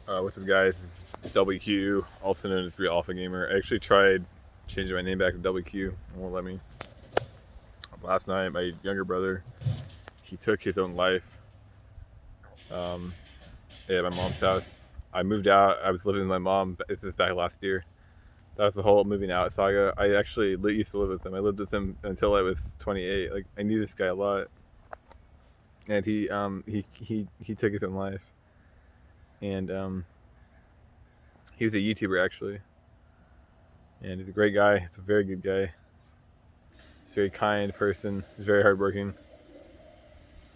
What's up, guys? This is WQ, also known as Real Alpha Gamer. I actually tried changing my name back to WQ. It won't let me. Last night, my younger brother, he took his own life at my mom's house. I moved out. I was living with my mom. This was back last year. That was the whole moving out saga. I actually used to live with him. I lived with him until I was 28. Like, I knew this guy a lot, and he took his own life. And he was a YouTuber actually, and he's a great guy. He's a very good guy. He's a very kind person. He's very hardworking,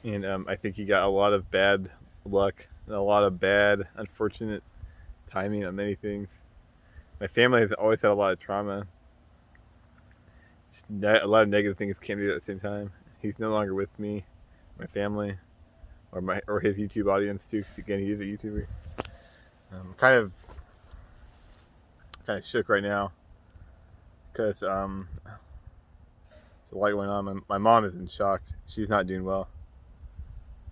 and I think he got a lot of bad luck and a lot of bad, unfortunate timing on many things. My family has always had a lot of trauma. Just a lot of negative things came together at the same time. He's no longer with me, my family, or his YouTube audience too. Because again, he is a YouTuber. Kind of shook right now because the light went on. My mom is in shock. She's not doing well.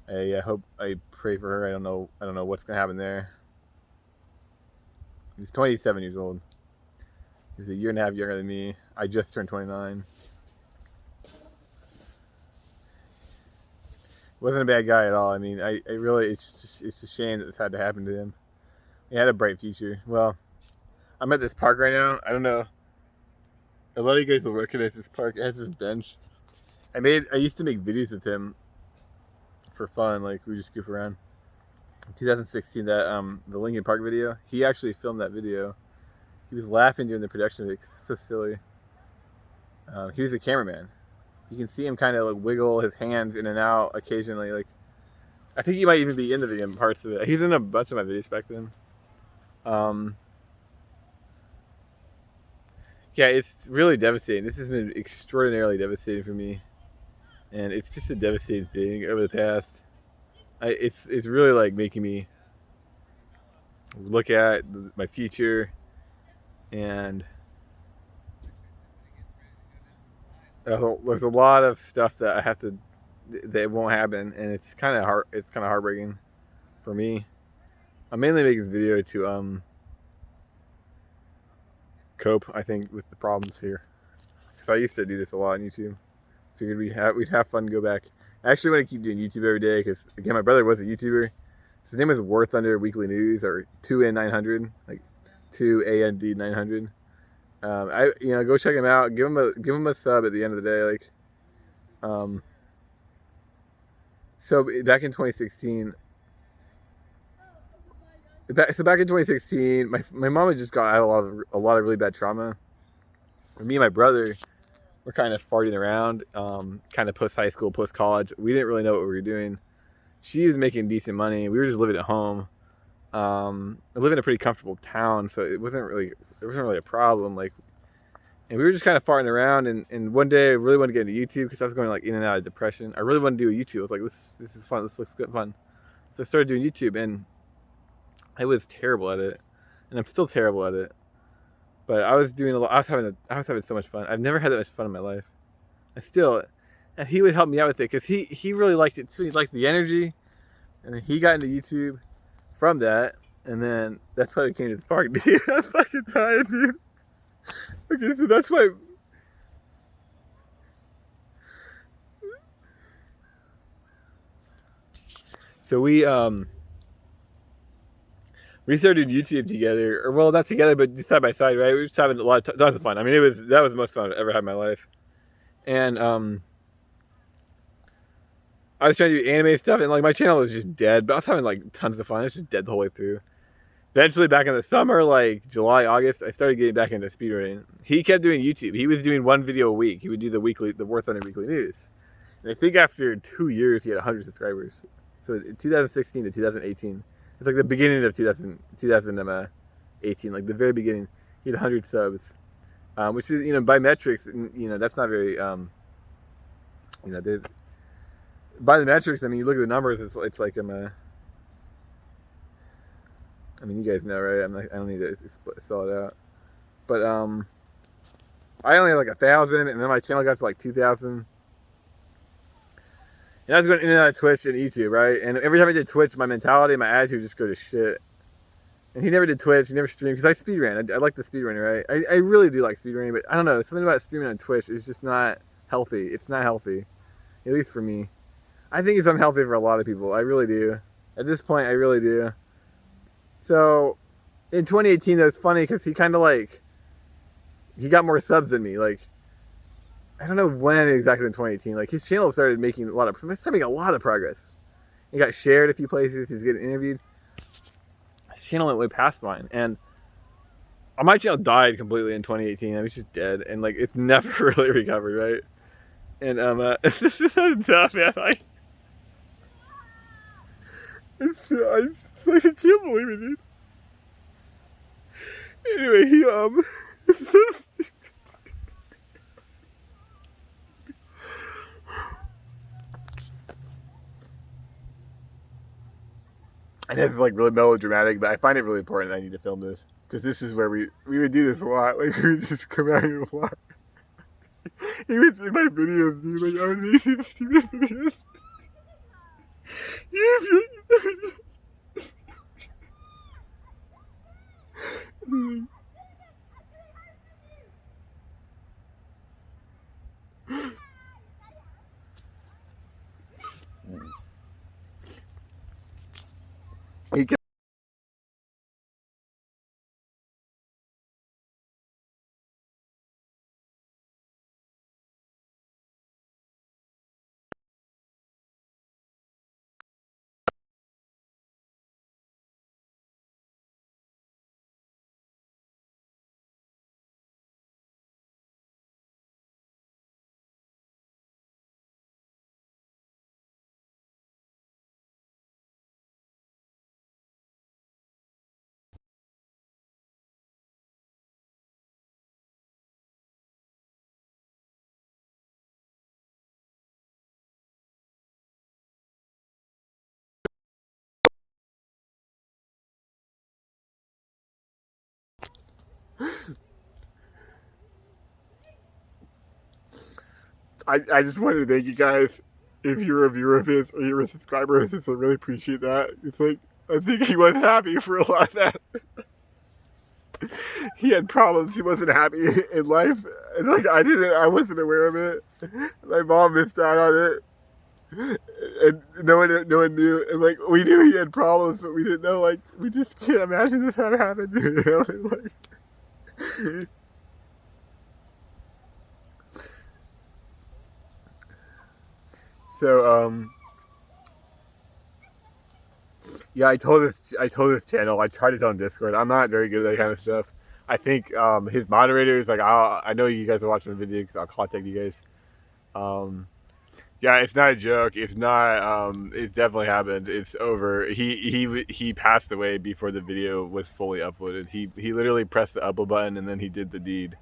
I pray for her. I don't know what's gonna happen there. He's 27 years old. He's a year and a half younger than me. I just turned 29. Wasn't a bad guy at all. I mean, I really, it's a shame that this had to happen to him. He had a bright future. Well, I'm at this park right now. I don't know. A lot of you guys will recognize this park. It has this bench. I used to make videos with him for fun. Like, we just goof around. In 2016, that the Lincoln Park video, he actually filmed that video. He was laughing during the production of it. It's so silly. He was a cameraman. You can see him kind of like wiggle his hands in and out occasionally. Like, I think he might even be in the video in parts of it. He's in a bunch of my videos back then. Yeah, it's really devastating. This has been extraordinarily devastating for me, and it's just a devastating thing over the past. It's really like making me look at my future, and there's a lot of stuff that won't happen, and it's kind of heartbreaking for me. I'm mainly making this video to cope, I think, with the problems here, because I used to do this a lot on YouTube. Figured we'd have fun and go back. I actually want to keep doing YouTube every day because, again, my brother was a YouTuber. His name was War Thunder Weekly News, or 2N900, like 2AND900. Go check him out. Give him a sub at the end of the day. Like, so back in 2016. Back in 2016, my mom had just got out a lot of really bad trauma. Me and my brother were kind of farting around, kind of post high school, post college. We didn't really know what we were doing. She was making decent money. We were just living at home. I live in a pretty comfortable town, so there wasn't really a problem. Like, and we were just kind of farting around. And one day I really wanted to get into YouTube because I was going like in and out of depression. I really wanted to do a YouTube. I was like, this is fun. This looks good fun. So I started doing YouTube, and I was terrible at it, and I'm still terrible at it. But I was doing a lot. I was having so much fun. I've never had that much fun in my life. And he would help me out with it because he really liked it too. He liked the energy, and then he got into YouTube from that, and then that's why we came to the park. Dude, I'm fucking tired, dude. Okay, so that's why. So we started doing YouTube together, or well, not together, but side by side, right? We were just having a lot of tons of fun. I mean, that was the most fun I've ever had in my life. And I was trying to do anime stuff, and like my channel was just dead, but I was having like tons of fun. It was just dead the whole way through. Eventually, back in the summer, like July, August, I started getting back into speedrunning. He kept doing YouTube. He was doing one video a week. He would do the War Thunder Weekly News. And I think after 2 years, he had 100 subscribers. So 2016 to 2018. It's like the beginning of 2018, like the very beginning. He had 100 subs, which is, by metrics, that's not very, by the metrics, I mean, you look at the numbers, it's like I mean, you guys know, right? I don't need to spell it out. But I only had like 1,000, and then my channel got to like 2,000. And I was going in and out of Twitch and YouTube, right? And every time I did Twitch, my mentality, my attitude would just go to shit. And he never did Twitch. He never streamed because I speedran. I like the speedrunner. Right? I really do like speedrunning, but I don't know. Something about streaming on Twitch is just not healthy. It's not healthy, at least for me. I think it's unhealthy for a lot of people. I really do. At this point, I really do. So, in 2018, though, it's funny because he kind of like he got more subs than me. Like, I don't know when exactly in 2018. Like, his channel started making a lot of progress. He got shared a few places. He's getting interviewed. His channel went way past mine, and my channel died completely in 2018. I was just dead, and like it's never really recovered, right? And this is tough, man. It's like I can't believe it, dude. Anyway, he I know this is like really melodramatic, but I find it really important that I need to film this because this is where we would do this a lot. Like we would just come out here a lot. He was in my videos, dude. Like I would make these stupid videos. He kept I just wanted to thank you guys. If you're a viewer of his or you're a subscriber of his, I really appreciate that. It's like I think he was happy for a lot of that. He had problems. He wasn't happy in life, and like I wasn't aware of it. My mom missed out on it, and no one knew. And like we knew he had problems, but we didn't know. Like we just can't imagine this had happened. You know? Like, so yeah, I told this channel. I tried it on Discord. I'm not very good at that kind of stuff. I think his moderators like I know you guys are watching the video because I'll contact you guys. Yeah, it's not a joke. It's not. It definitely happened. It's over. He passed away before the video was fully uploaded. He literally pressed the upload button and then he did the deed.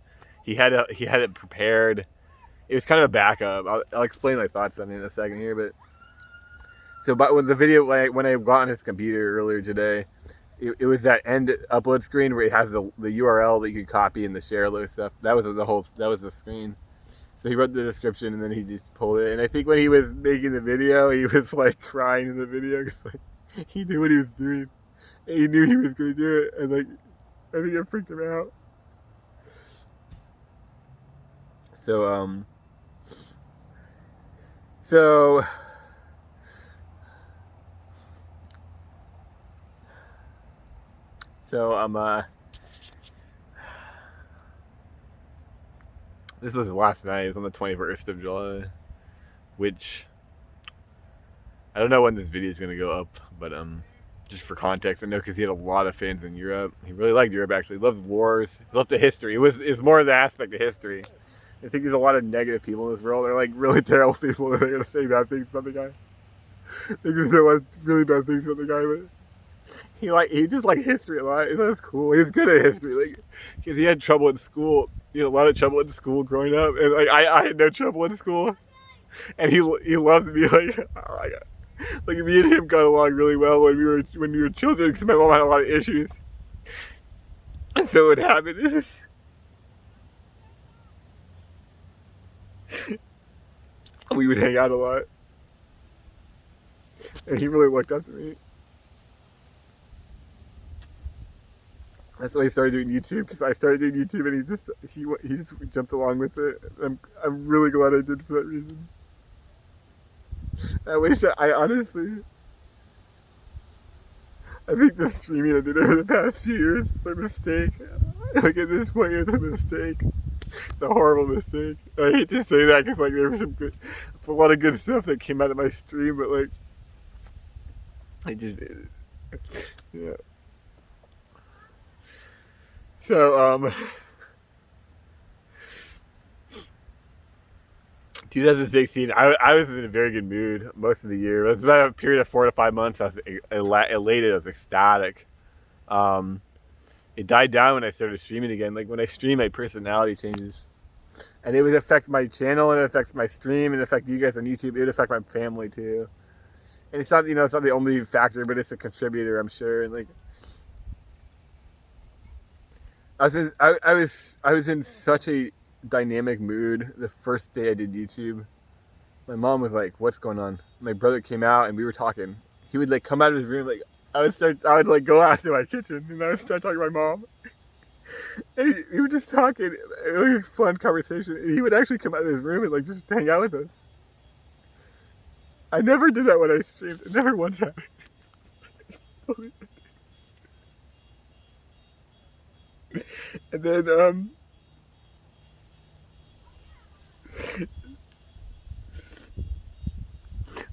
He had it prepared. It was kind of a backup. I'll explain my thoughts on it in a second here, but so but when the video when I got on his computer earlier today, it was that end upload screen where it has the URL that you could copy and the share alert stuff. That was the screen. So he wrote the description and then he just pulled it. And I think when he was making the video, he was like crying in the video because like he knew what he was doing. And he knew he was going to do it. And like I think it freaked him out. So this was last night. It was on the 21st of July, which I don't know when this video is going to go up, but just for context, I know because he had a lot of fans in Europe. He really liked Europe, actually. He loved wars. He loved the history. It's more of the aspect of history. I think there's a lot of negative people in this world. They're like really terrible people that are going to say bad things about the guy. They're going to say a lot of really bad things about the guy, but he just liked history a lot. That's cool. He was good at history, like because he had trouble in school. He had a lot of trouble in school growing up, and like I had no trouble in school, and he loved me. Like oh my god, like me and him got along really well when we were children because my mom had a lot of issues, and so it happened. We would hang out a lot, and he really looked up to me. That's why he started doing YouTube, because I started doing YouTube and he just jumped along with it. I'm really glad I did for that reason. I honestly, I think the streaming I did over the past few years is a mistake. Like at this point, it's a mistake. It's a horrible mistake. I hate to say that because like there was a lot of good stuff that came out of my stream, but like I just, yeah. So 2016, I was in a very good mood most of the year. It was about a period of 4 to 5 months. I was elated. I was ecstatic. Um, it died down when I started streaming again. Like when I stream, my personality changes, and it would affect my channel, and it affects my stream, and it affect you guys on YouTube. It would affect my family too. And it's not, it's not the only factor, but it's a contributor, I'm sure. And like, I was in such a dynamic mood the first day I did YouTube. My mom was like, "What's going on?" My brother came out and we were talking. He would like come out of his room, like I would like go out to my kitchen and I would start talking to my mom. And he would just talk, and it was like a fun conversation. And he would actually come out of his room and like just hang out with us. I never did that when I streamed. Never one time. And then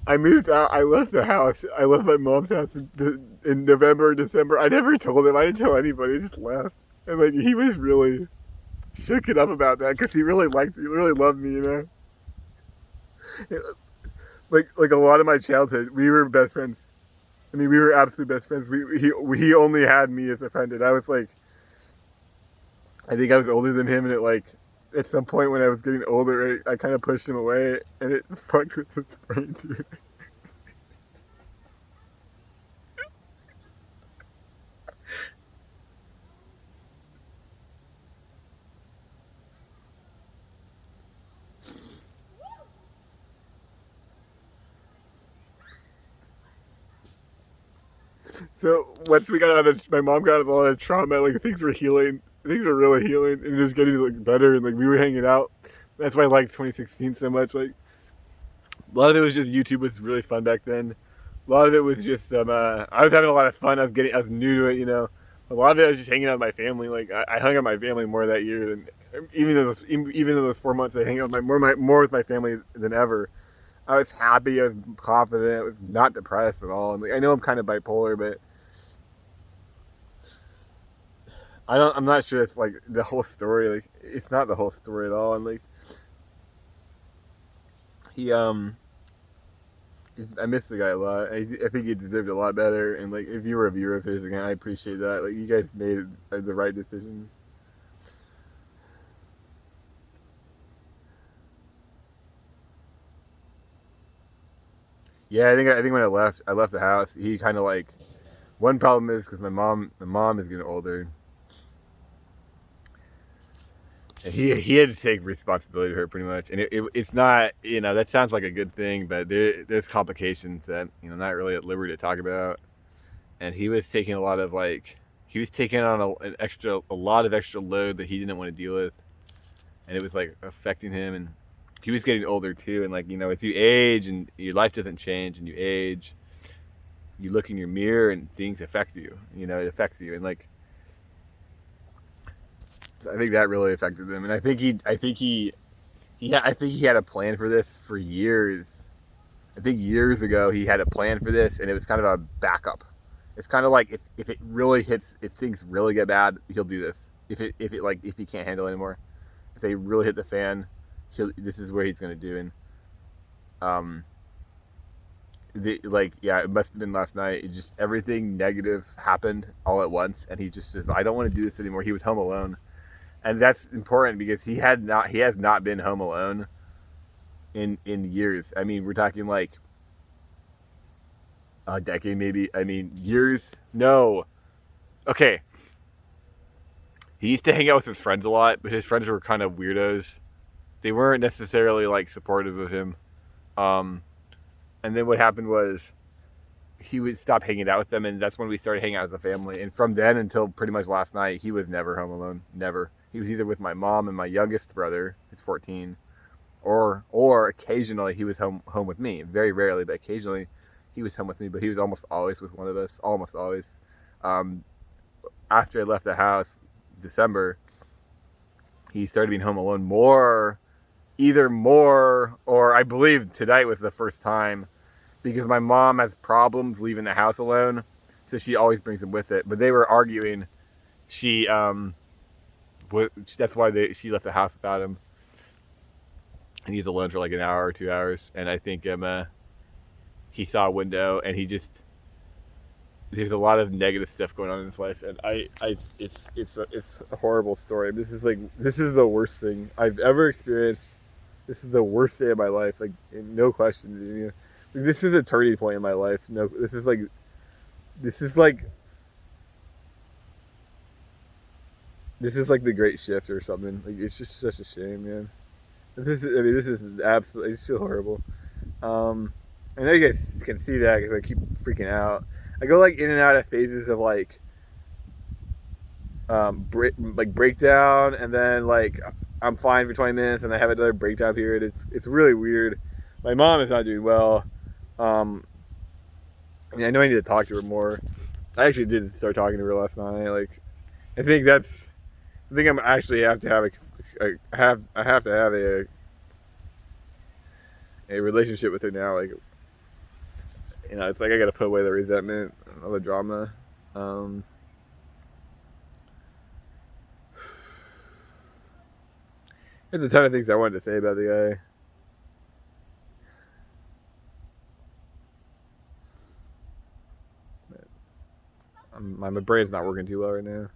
I moved out. I left the house. I left my mom's house in November, December. I never told him. I didn't tell anybody. I just left. And like he was really shook it up about that because he really loved me, Like a lot of my childhood, we were best friends. I mean, we were absolute best friends. He only had me as a friend, and I was like, I think I was older than him, and it like at some point when I was getting older, I kind of pushed him away, and it fucked with his brain too. So once we got out of my mom got out of a lot of trauma, like things were healing. Things were really healing, and it was getting like better, and like we were hanging out. That's why I liked 2016 so much. Like a lot of it was just YouTube was really fun back then. A lot of it was just I was having a lot of fun. I was new to it. A lot of it was just hanging out with my family. Like I hung out with my family more that year than even in those 4 months I hang out with more with my family than ever. I was happy. I was confident. I was not depressed at all. And like, I know I'm kind of bipolar, but I'm not sure it's like the whole story. Like it's not the whole story at all. And like he I miss the guy a lot. I think he deserved a lot better. And like if you were a viewer of his again, I appreciate that. Like you guys made the right decision. Yeah, I think when I left the house. He kind of like one problem is because my mom is getting older, and he had to take responsibility for her pretty much. And it's not, that sounds like a good thing, but there's complications that not really at liberty to talk about. And he was taking a lot of like he was taking on a lot of extra load that he didn't want to deal with, and it was like affecting him. And he was getting older too. And like as you age and your life doesn't change and you age, you look in your mirror and things affect you. It affects you. And like I think that really affected him. And I think he had a plan for this for years. I think years ago he had a plan for this, and it was kind of a backup. It's kind of like if it really hits, if things really get bad, he'll do this. If he can't handle it anymore, if they really hit the fan, this is where he's gonna do. And it must have been last night. It just everything negative happened all at once, and he just says, "I don't want to do this anymore." He was home alone, and that's important because he has not been home alone in years. I mean, we're talking like a decade, maybe. I mean, years. No, okay. He used to hang out with his friends a lot, but his friends were kind of weirdos. They weren't necessarily like supportive of him. And then what happened was he would stop hanging out with them, and that's when we started hanging out as a family. And from then until pretty much last night, he was never home alone. Never. He was either with my mom and my youngest brother, who's 14, or occasionally he was home with me. Very rarely, but occasionally he was home with me. But he was almost always with one of us. Almost always. After I left the house, December, he started being home alone more, or I believe tonight was the first time, because my mom has problems leaving the house alone, so she always brings him with it. But they were arguing. That's why she left the house without him, and he's alone for like an hour or 2 hours. And I think he saw a window, and there's a lot of negative stuff going on in his life, and it's a horrible story. This is the worst thing I've ever experienced. This is the worst day of my life, like, no question. This is a turning point in my life. No, this is like the Great Shift or something. Like, it's just such a shame, man. This is absolutely. I just feel horrible. I know you guys can see that because I keep freaking out. I go like in and out of phases of like breakdown, and then like I'm fine for 20 minutes, and I have another breakdown period. It's really weird. My mom is not doing well. I know I need to talk to her more. I actually did start talking to her last night. Like, I think I'm actually have to have a relationship with her now. Like, it's like I got to put away the resentment and all the drama. There's a ton of things I wanted to say about the guy. My brain's not working too well right now.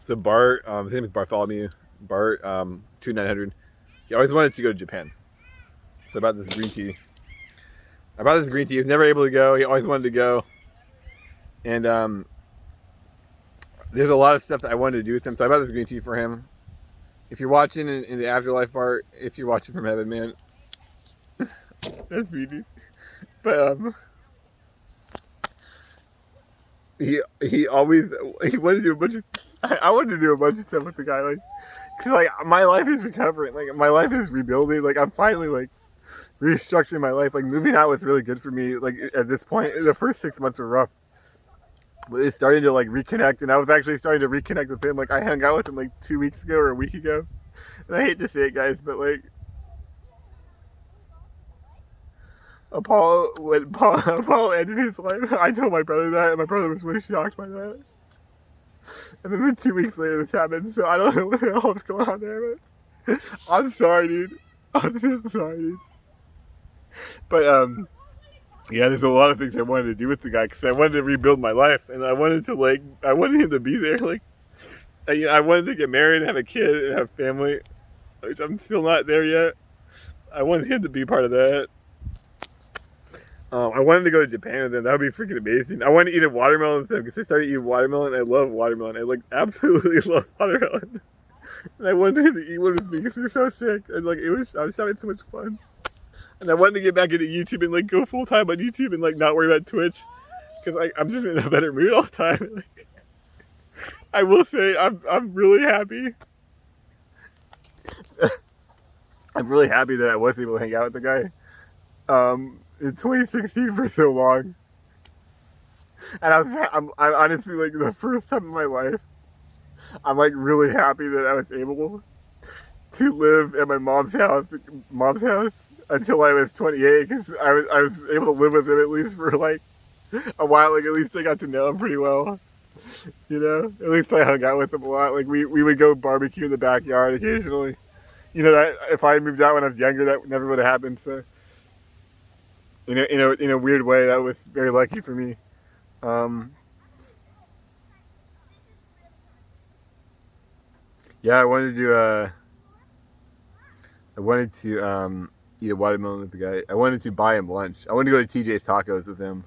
So Bart, his name is Bartholomew. Bart, 2900. He always wanted to go to Japan. So about this green tea. He was never able to go. He always wanted to go. And there's a lot of stuff that I wanted to do with him. So I bought this green tea for him. If you're watching in the afterlife, Bart, if you're watching from heaven, man, that's me, dude. But he wanted to do a bunch of. I wanted to do a bunch of stuff with the guy, like, cause like my life is recovering, like my life is rebuilding, like I'm finally like restructuring my life. Like, moving out was really good for me. Like, at this point, the first 6 months were rough, but it's starting to like reconnect, and I was actually starting to reconnect with him. Like, I hung out with him like 2 weeks ago or a week ago, and I hate to say it, guys, but like when Apollo ended his life, I told my brother that, and my brother was really shocked by that. And then 2 weeks later, this happened. So I don't know what the hell is going on there, but I'm sorry, dude. I'm so sorry, dude. But yeah, there's a lot of things I wanted to do with the guy, because I wanted to rebuild my life, and I wanted him to be there. Like, I wanted to get married and have a kid and have family, which I'm still not there yet. I wanted him to be part of that. I wanted to go to Japan with him. That would be freaking amazing. I wanted to eat a watermelon with him, because I started eating watermelon. I love watermelon. I like absolutely love watermelon. And I wanted him to eat one with me, because they're so sick. And like I was having so much fun. And I wanted to get back into YouTube and like go full time on YouTube and like not worry about Twitch, because like I'm just in a better mood all the time. Like, I will say I'm really happy. I'm really happy that I was able to hang out with the guy. In 2016 for so long, and I'm honestly, like, the first time in my life, I'm like really happy that I was able to live at my mom's house until I was 28, because I was able to live with him at least for like a while. Like at least I got to know him pretty well. You know, at least I hung out with him a lot. Like we would go barbecue in the backyard occasionally. You know, that if I had moved out when I was younger, that never would have happened. So, in a weird way, that was very lucky for me. Um, yeah, I wanted to eat a watermelon with the guy. I wanted to buy him lunch. I wanted to go to TJ's Tacos with him.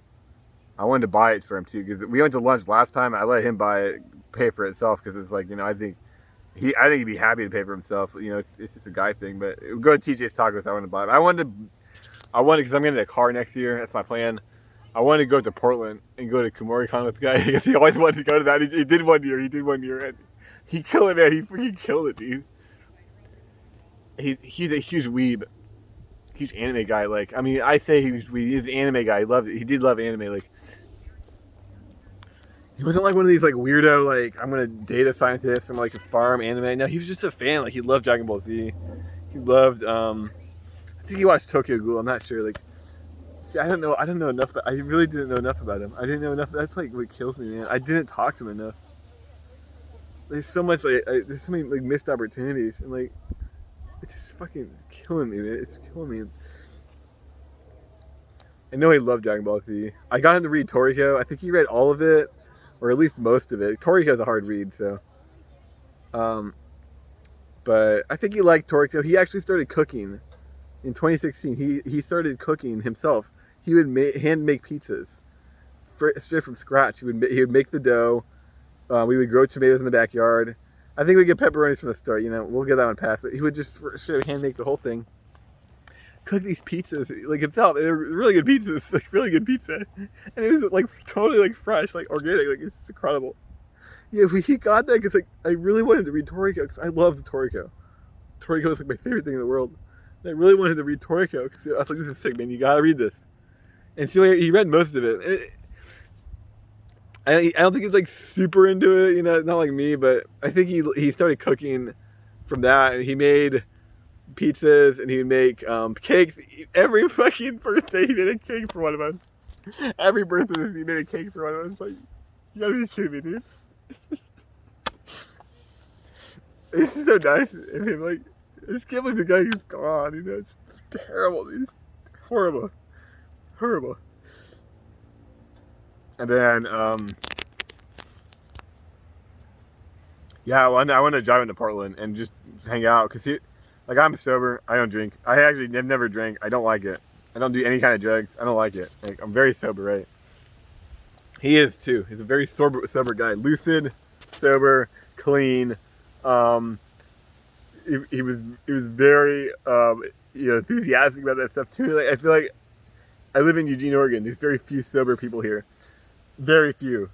I wanted to buy it for him too because we went to lunch last time. I let him buy it, pay for itself because it's like I think he'd be happy to pay for himself. You know, it's just a guy thing. But go to TJ's Tacos. I wanted to buy it. I wanted because I'm getting a car next year. That's my plan. I wanted to go to Portland and go to KumoriCon with the guy because he always wanted to go to that. He did 1 year. And he killed it, man. He freaking killed it, dude. He's a huge weeb, huge anime guy. Like, I mean, I say he was weeb. He's an anime guy. He loved it. He did love anime. Like, he wasn't like one of these like weirdo like I'm gonna date a scientist and like farm anime. No, he was just a fan. Like, he loved Dragon Ball Z. He loved. I think he watched Tokyo Ghoul. I'm not sure. Like, see, I don't know enough. I really didn't know enough about him. I didn't know enough. That's like what kills me, man. I didn't talk to him enough. There's so much like there's so many like missed opportunities and like it's just fucking killing me, man. It's killing me. I know he loved Dragon Ball Z. I got him to read Toriko. I think he read all of it, or at least most of it. Toriko's a hard read, so. But I think he liked Toriko. He actually started cooking in 2016. He started cooking himself. He would hand make pizzas, straight from scratch. He would make the dough. We would grow tomatoes in the backyard. I think we get pepperonis from the start. You know, we'll get that one passed. But he would just straight hand make the whole thing. Cook these pizzas like himself. They're really good pizzas, like really good pizza, and it was like totally like fresh, like organic. Like it's incredible. Yeah, he got that because like I really wanted to read Toriko because I love the Toriko. Toriko is like my favorite thing in the world. And I really wanted to read Toriko because I was like, this is sick, man. You gotta read this. And so he read most of it. I don't think he's like super into it, you know, not like me, but I think he started cooking from that, and he made pizzas and he'd make cakes. Every fucking birthday he made a cake for one of us. Every birthday he made a cake for one of us. Like, you gotta be kidding me, dude. It's so nice of him. Like, I just can't believe the guy is gone. You know, it's terrible. It's horrible, horrible. And then, yeah, I want to drive into Portland and just hang out because like I'm sober. I don't drink. I actually have never drank. I don't like it. I don't do any kind of drugs. I don't like it. Like, I'm very sober, right? He is too. He's a very sober guy. Lucid, sober, clean. He was very enthusiastic about that stuff too. Like, I feel like I live in Eugene, Oregon. There's very few sober people here. Very few.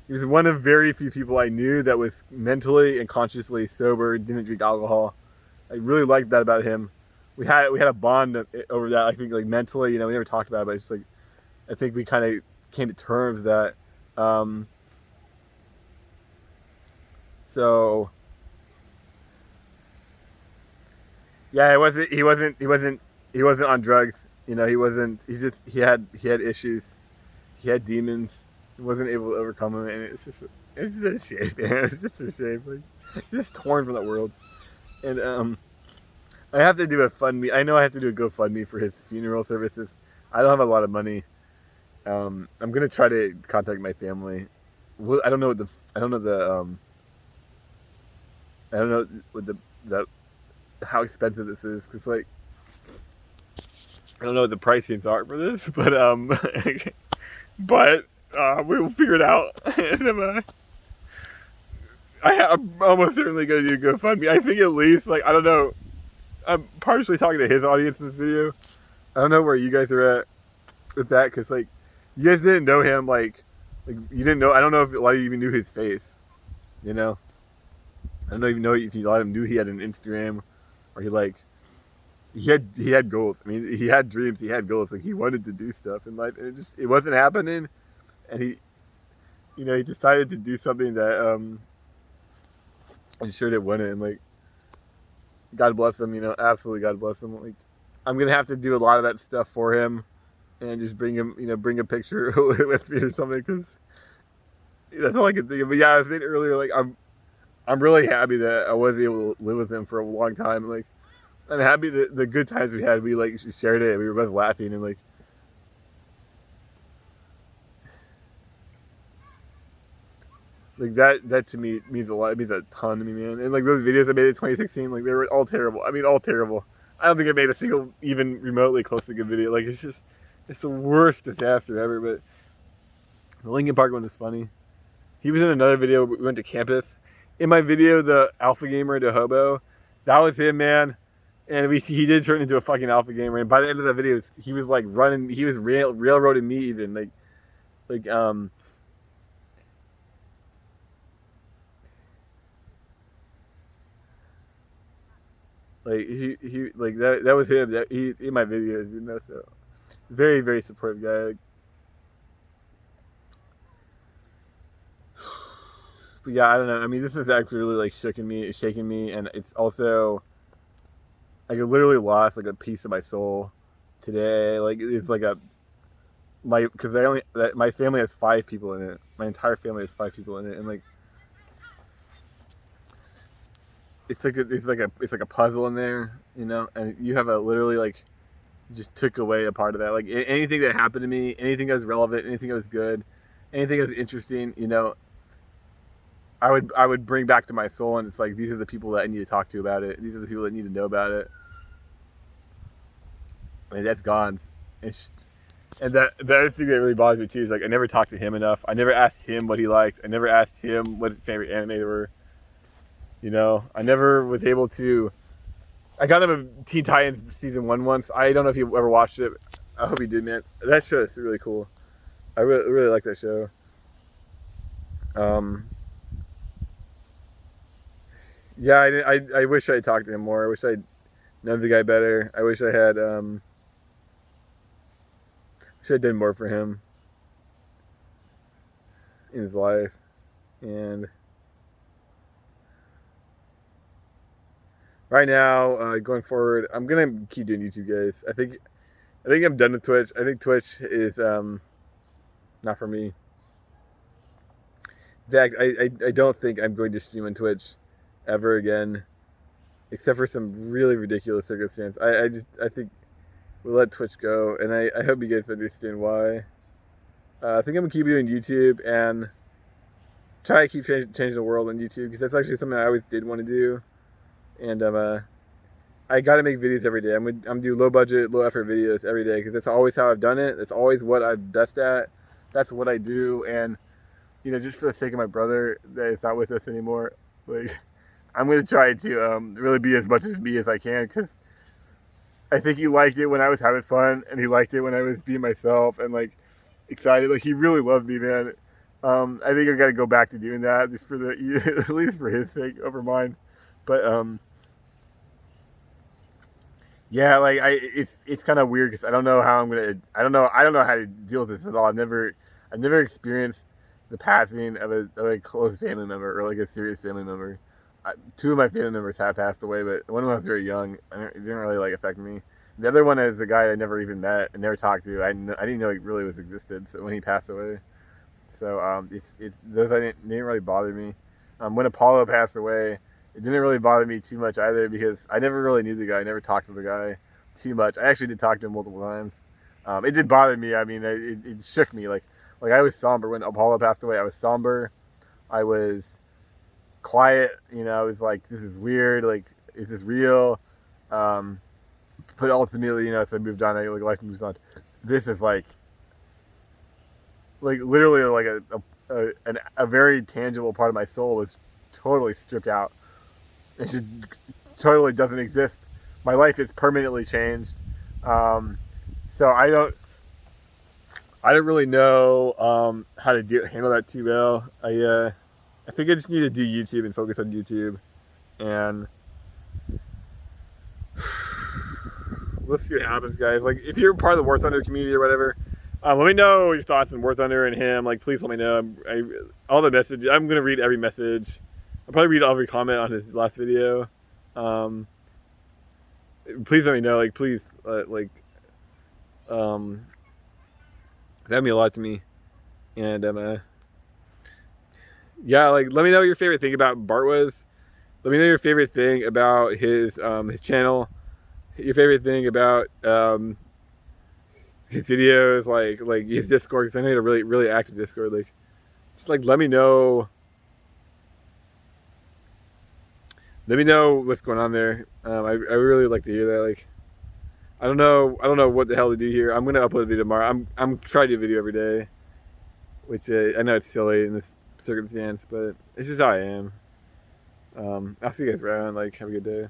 He was one of very few people I knew that was mentally and consciously sober, didn't drink alcohol. I really liked that about him. We had a bond over that. I think like mentally, you know, we never talked about it, but it's like I think we kind of came to terms that. So yeah, he wasn't on drugs. You know, he had issues. He had demons. He wasn't able to overcome them, and it's just a shame, man. It's just a shame. Like, just torn from that world. And I have to do a GoFundMe. I know I have to do a GoFundMe for his funeral services. I don't have a lot of money. I'm gonna try to contact my family. I don't know how expensive this is, because like I don't know what the pricings are for this, but we will figure it out. And I'm almost certainly going to do GoFundMe. I think at least, like, I don't know. I'm partially talking to his audience in this video. I don't know where you guys are at with that, because, like, you guys didn't know him, like you didn't know. I don't know if a lot of you even knew his face, you know? I don't even know if a lot of them knew he had an Instagram, or he had goals. I mean, he had dreams, he had goals. Like, he wanted to do stuff in life, and it wasn't happening. And he decided to do something that ensured it wouldn't. And like, God bless him. You know, absolutely God bless him. Like, I'm gonna have to do a lot of that stuff for him. and just bring him, bring a picture with me or something, because that's all I can think of. But yeah, I was saying earlier, like I'm really happy that I was able to live with him for a long time. Like I'm happy that the good times we had, we like shared it. We were both laughing and like that to me means a lot. It means a ton to me, man. And like those videos I made in 2016, like they were all terrible. I mean, all terrible. I don't think I made a single even remotely close to a good video. Like it's the worst disaster ever. But the Linkin Park one is funny. He was in another video. We went to campus. In my video, the Alpha Gamer to Hobo, that was him, man. And he did turn into a fucking Alpha Gamer. And by the end of the video, he was like running. He was railroading me even like Like he like that was him. That he in my videos, So very very supportive guy. But yeah, I don't know. I mean, this is actually really like shaking me, and it's also like I literally lost like a piece of my soul today. Like it's like because my family has 5 people in it. My entire family has 5 people in it, and like it's like a puzzle in there, and you have a literally like just took away a part of that. Like anything that happened to me, anything that was relevant, anything that was good, anything that was interesting, I would bring back to my soul, and it's like these are the people that I need to talk to about it. These are the people that need to know about it. I mean, that's gone. And the other thing that really bothers me too is like I never talked to him enough. I never asked him what he liked. I never asked him what his favorite anime were. I never was able to. I got him a Teen Titans season 1 once. I don't know if you ever watched it. I hope you did, man. That show is really cool. I really like that show. Yeah, I wish I had talked to him more. I wish I'd known the guy better. I wish I had done more for him in his life. And right now, going forward, I'm gonna keep doing YouTube, guys. I think I'm done with Twitch. I think Twitch is not for me. In fact, I don't think I'm going to stream on Twitch ever again, except for some really ridiculous circumstance. I think we'll let Twitch go, and I hope you guys understand why. I think I'm gonna keep doing YouTube and try to keep changing the world on YouTube, because that's actually something I always did want to do, and I got to make videos every day. I'm do low budget, low effort videos every day, because that's always how I've done it. That's always what I'm best at. That's what I do, and just for the sake of my brother that is not with us anymore, like I'm gonna try to really be as much as me as I can, because I think he liked it when I was having fun, and he liked it when I was being myself and like excited. Like he really loved me, man. I think I got to go back to doing that just for at least for his sake over mine. But yeah, like it's kind of weird, because I don't know how I don't know how to deal with this at all. I've never experienced the passing of a close family member, or like a serious family member. 2 of my family members have passed away, but one of them was very young. It didn't really like affect me. The other one is a guy I never even met and never talked to. I didn't know he really was existed. So when he passed away, so it's those didn't really bother me. When Apollo passed away, it didn't really bother me too much either, because I never really knew the guy. I never talked to the guy too much. I actually did talk to him multiple times. It did bother me. I mean, it shook me. Like I was somber when Apollo passed away. I was somber. I was quiet. I was like, this is weird. Like, is this real? But ultimately, so I moved on. Life moves on. This is like literally like a very tangible part of my soul was totally stripped out. It just totally doesn't exist. My life is permanently changed. So I don't really know how to handle that too well. I think I just need to do YouTube and focus on YouTube, and let's see what happens, guys. Like, if you're part of the War Thunder community or whatever, let me know your thoughts on War Thunder and him. Like, please let me know. All the messages. I'm gonna read every message. I'll probably read every comment on his last video. Please let me know. Like, please, That meant a lot to me. And yeah, like let me know what your favorite thing about Bart was. Let me know your favorite thing about his channel. Your favorite thing about his videos, like his Discord, because I know he had a really active Discord. Like, just like let me know. Let me know what's going on there. I really would like to hear that. Like, I don't know what the hell to do here. I'm gonna upload a video tomorrow. I'm trying to do a video every day, which I know it's silly in this circumstance, but it's just how I am. I'll see you guys around. Like, have a good day.